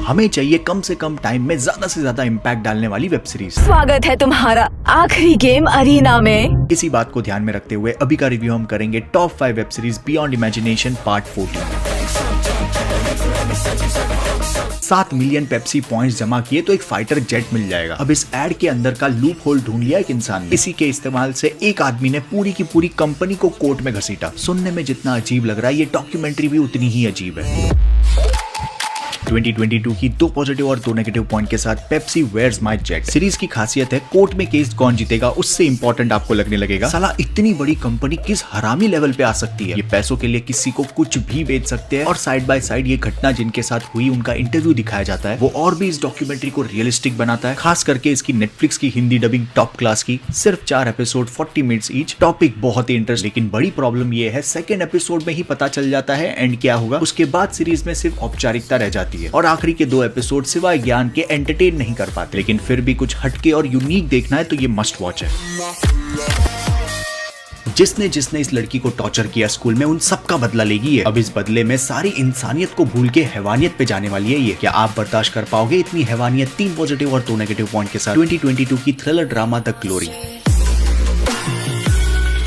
हमें चाहिए कम से कम टाइम में ज्यादा से ज्यादा इम्पैक्ट डालने वाली वेब सीरीज। स्वागत है तुम्हारा आखिरी गेम अरीना में। इसी बात को ध्यान में रखते हुए अभी का रिव्यू हम करेंगे top 5 web series beyond imagination part 14। 7 million Pepsi points जमा किए तो एक फाइटर जेट मिल जाएगा। अब इस एड के अंदर का लूप होल ढूंढ लिया एक इंसान ने। इसी के इस्तेमाल से एक आदमी ने पूरी की पूरी कंपनी को कोर्ट में घसीटा। सुनने में जितना अजीब लग रहा है, ये डॉक्यूमेंट्री भी उतनी ही अजीब है। 2022 की 2 पॉजिटिव और 2 नेगेटिव पॉइंट के साथ Pepsi where's my jet series की खासियत है कोर्ट में केस कौन जीतेगा उससे इंपॉर्टेंट आपको लगने लगेगा। साला इतनी बड़ी कंपनी किस हरामी लेवल पे आ सकती है। ये पैसों के लिए किसी को कुछ भी बेच सकते हैं। और साइड बाय साइड ये घटना जिनके साथ हुई उनका इंटरव्यू दिखाया जाता है, वो और भी इस डॉक्यूमेंट्री को रियलिस्टिक बनाता है। खास करके इसकी नेटफ्लिक्स की हिंदी डबिंग टॉप क्लास की, सिर्फ 4 एपिसोड 40 मिनट्स ईच। टॉपिक बहुत ही इंटरेस्टिंग, लेकिन बड़ी प्रॉब्लम ये है सेकेंड एपिसोड में ही पता चल जाता है एंड क्या होगा। उसके बाद सीरीज में सिर्फ औपचारिकता रह जाती है और आखिरी के 2 एपिसोड सिवाय ज्ञान के एंटरटेन नहीं कर पाते। लेकिन फिर भी कुछ हटके और यूनिक देखना है तो ये मस्ट वॉच है। जिसने जिसने इस लड़की को टॉर्चर किया स्कूल में, उन सब का बदला लेगी है। अब इस बदले में सारी इंसानियत को भूल के हैवानियत पे जाने वाली है ये। क्या आप बर्दाश्त कर पाओगे इतनी हैवानियत? 3 पॉजिटिव और 2 नेगेटिव पॉइंट के साथ 2022 की thriller drama the glory.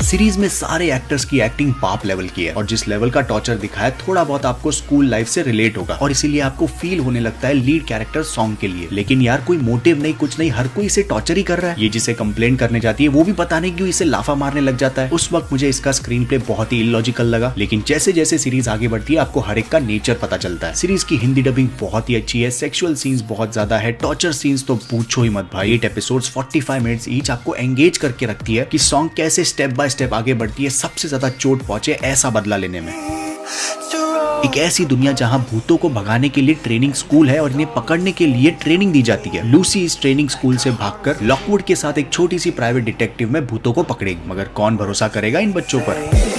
Series में सारे एक्टर्स की एक्टिंग पाप लेवल की है और जिस लेवल का टॉर्चर दिखाया थोड़ा बहुत आपको स्कूल लाइफ से रिलेट होगा और इसीलिए आपको फील होने लगता है लीड कैरेक्टर सॉन्ग के लिए। लेकिन यार कोई मोटिव नहीं, कुछ नहीं, हर कोई इसे टॉर्चर ही कर रहा है। ये जिसे कंप्लेन करने जाती है वो भी पता नहीं क्यों इसे लाफा मारने लग जाता है। उस वक्त मुझे इसका स्क्रीन प्ले बहुत ही इलॉजिकल लगा, लेकिन जैसे जैसे सीरीज आगे बढ़ती है आपको हर एक का नेचर पता चलता है। सीरीज की हिंदी डबिंग बहुत ही अच्छी है, सेक्सुअल सीन्स बहुत ज्यादा है, टॉर्चर सीन्स तो पूछो ही मत भाई। 8 एपिसोड्स 45 मिनट्स ईच आपको एंगेज करके रखती है कि सॉन्ग कैसे स्टेप बाय स्टेप आगे बढ़ती है, सबसे ज्यादा चोट पहुंचे ऐसा बदला लेने में। एक ऐसी दुनिया जहां भूतों को भगाने के लिए ट्रेनिंग स्कूल है और इन्हें पकड़ने के लिए ट्रेनिंग दी जाती है। लूसी इस ट्रेनिंग स्कूल से भागकर लॉकवुड के साथ एक छोटी सी प्राइवेट डिटेक्टिव में भूतों को पकड़ेगी, मगर कौन भरोसा करेगा इन बच्चों पर।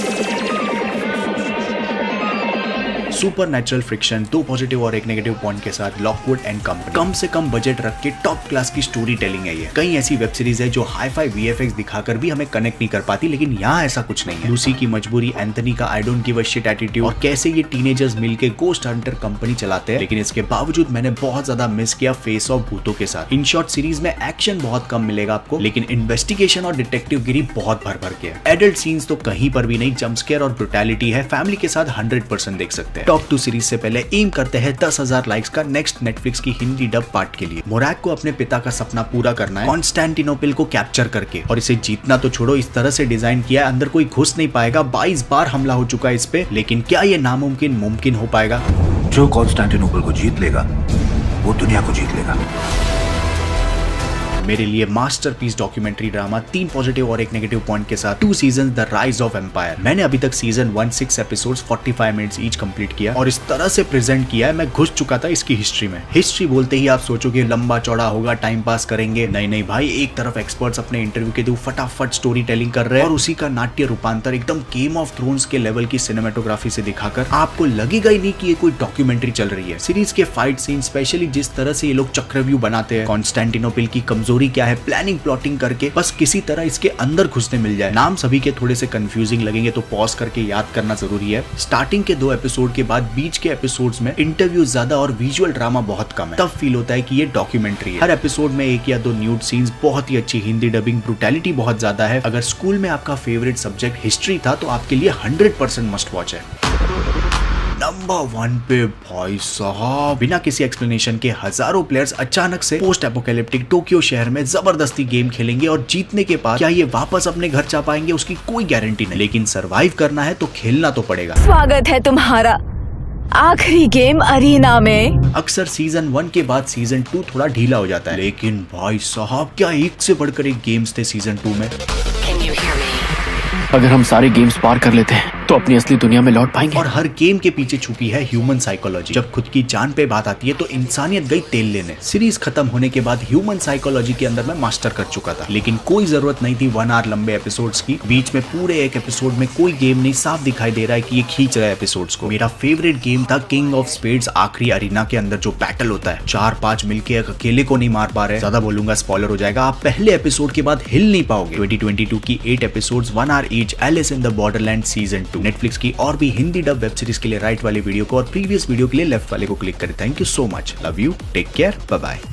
सुपर नेचुरल फ्रिक्शन, 2 पॉजिटिव और 1 नेगेटिव पॉइंट के साथ लॉकवुड एंड कंपनी। कम से कम बजट रख के टॉप क्लास की स्टोरी टेलिंग है ये। कई ऐसी वेब सीरीज है जो हाई-फाई VFX दिखाकर भी हमें कनेक्ट नहीं कर पाती, लेकिन यहाँ ऐसा कुछ नहीं है। लूसी की मजबूरी, एंथनी का I don't give a shit attitude और कैसे ये टीनेजर्स मिलकर गोस्ट हंटर कंपनी चलाते हैं। लेकिन इसके बावजूद मैंने बहुत ज्यादा मिस किया फेस ऑफ भूतों के साथ। इन शॉर्ट सीरीज में एक्शन बहुत कम मिलेगा आपको, लेकिन इन्वेस्टिगेशन और डिटेक्टिव गिरी बहुत भर भर के है। एडल्ट सीन्स तो कहीं पर भी नहीं, जंप स्केयर और ब्रुटैलिटी है। फैमिली के साथ 100% देख सकते हैं। टॉप 2 सीरीज से पहले एम करते हैं 10,000 लाइक्स का नेक्स्ट नेटफ्लिक्स की हिंदी डब पार्ट के लिए। मोरैक को अपने पिता का सपना पूरा करना है कॉन्स्टेंटिनोपल को कैप्चर करके, और इसे जीतना तो छोड़ो, इस तरह से डिजाइन किया है अंदर कोई घुस नहीं पाएगा। 22 बार हमला हो चुका है इस पे, लेकिन क्या ये नामुमकिन मुमकिन हो पाएगा? जो कॉन्स्टेंटिनोपल को जीत लेगा वो दुनिया को जीत लेगा। मेरे लिए मास्टरपीस डॉक्यूमेंट्री ड्रामा, 3 पॉजिटिव और 1 नेगेटिव पॉइंट के साथ 2 season the rise of empire. मैंने अभी तक season 1 6 episodes 45 minutes each complete किया और इस तरह से प्रेजेंट किया है, मैं घुस चुका था इसकी हिस्ट्री में। हिस्ट्री बोलते ही आप सोचोगे लंबा चौड़ा होगा, टाइम पास करेंगे। नहीं नहीं भाई, एक तरफ एक्सपर्ट्स अपने इंटरव्यू के थ्रू फटाफट स्टोरी टेलिंग कर रहे हैं और उसी का नाट्य रूपांतर एकदम गेम ऑफ थ्रोन्स के लेवल की सिनेमेटोग्राफी से दिखाकर आपको लगेगा ही नहीं कि ये कोई डॉक्यूमेंट्री चल रही है। सीरीज के फाइट सीन, स्पेशली जिस तरह से ये लोग चक्रव्यूह बनाते हैं, कॉन्स्टेंटिनोपल की कमजोरी क्या है, प्लानिंग प्लॉटिंग करके बस किसी तरह इसके अंदर घुसने मिल जाए। नाम सभी के थोड़े से कंफ्यूजिंग लगेंगे तो पॉज करके याद करना जरूरी है। स्टार्टिंग के 2 एपिसोड के बाद बीच के एपिसोड्स में इंटरव्यू ज्यादा और विजुअल ड्रामा बहुत कम है। तब फील होता है कि ये डॉक्यूमेंट्री है। हर एपिसोड में 1 या 2 न्यूड सीन्स, बहुत ही अच्छी हिंदी डबिंग, ब्रुटैलिटी बहुत ज्यादा है। अगर स्कूल में आपका फेवरेट सब्जेक्ट हिस्ट्री था तो आपके लिए 100% मस्ट वॉच है। नंबर 1 पे भाई साहब, बिना किसी एक्सप्लेनेशन के हजारों प्लेयर्स अचानक से पोस्ट एपोकैलिप्टिक टोक्यो शहर में जबरदस्ती गेम खेलेंगे और जीतने के बाद क्या ये वापस अपने घर जा पाएंगे उसकी कोई गारंटी नहीं, लेकिन सरवाइव करना है तो खेलना तो पड़ेगा। स्वागत है तुम्हारा आखिरी गेम अरीना में। अक्सर सीजन 1 के बाद सीजन 2 थोड़ा ढीला हो जाता है, लेकिन भाई साहब क्या एक से बढ़कर एक गेम्स थे सीजन 2 में। अगर हम सारे गेम्स पार कर लेते हैं तो अपनी असली दुनिया में लौट पाएंगे। और हर गेम के पीछे छुपी है ह्यूमन साइकोलॉजी। जब खुद की जान पे बात आती है तो इंसानियत गई तेल लेने। सीरीज खत्म होने के बाद ह्यूमन साइकोलॉजी के अंदर मैं मास्टर कर चुका था, लेकिन कोई जरूरत नहीं थी 1 आवर लंबे एपिसोड्स की। बीच में पूरे एक एपिसोड में कोई गेम नहीं, साफ दिखाई दे रहा है कि ये खींच रहा है एपिसोड्स को। मेरा फेवरेट गेम था किंग ऑफ स्पेड्स। आखिरी अरीना के अंदर जो बैटल होता है, 4-5 मिलके अकेले को नहीं मार पा रहे। ज्यादा बोलूंगा स्पॉइलर हो जाएगा, आप पहले एपिसोड के बाद हिल नहीं पाओगे। 2022 की 8 episodes 1 hour each, Alice in the borderland season 2। Netflix की और भी हिंदी डब वेब सीरीज के लिए राइट वाले वीडियो को और प्रीवियस वीडियो के लिए लेफ्ट वाले को क्लिक करें। Thank you so much, love you, take care, bye bye.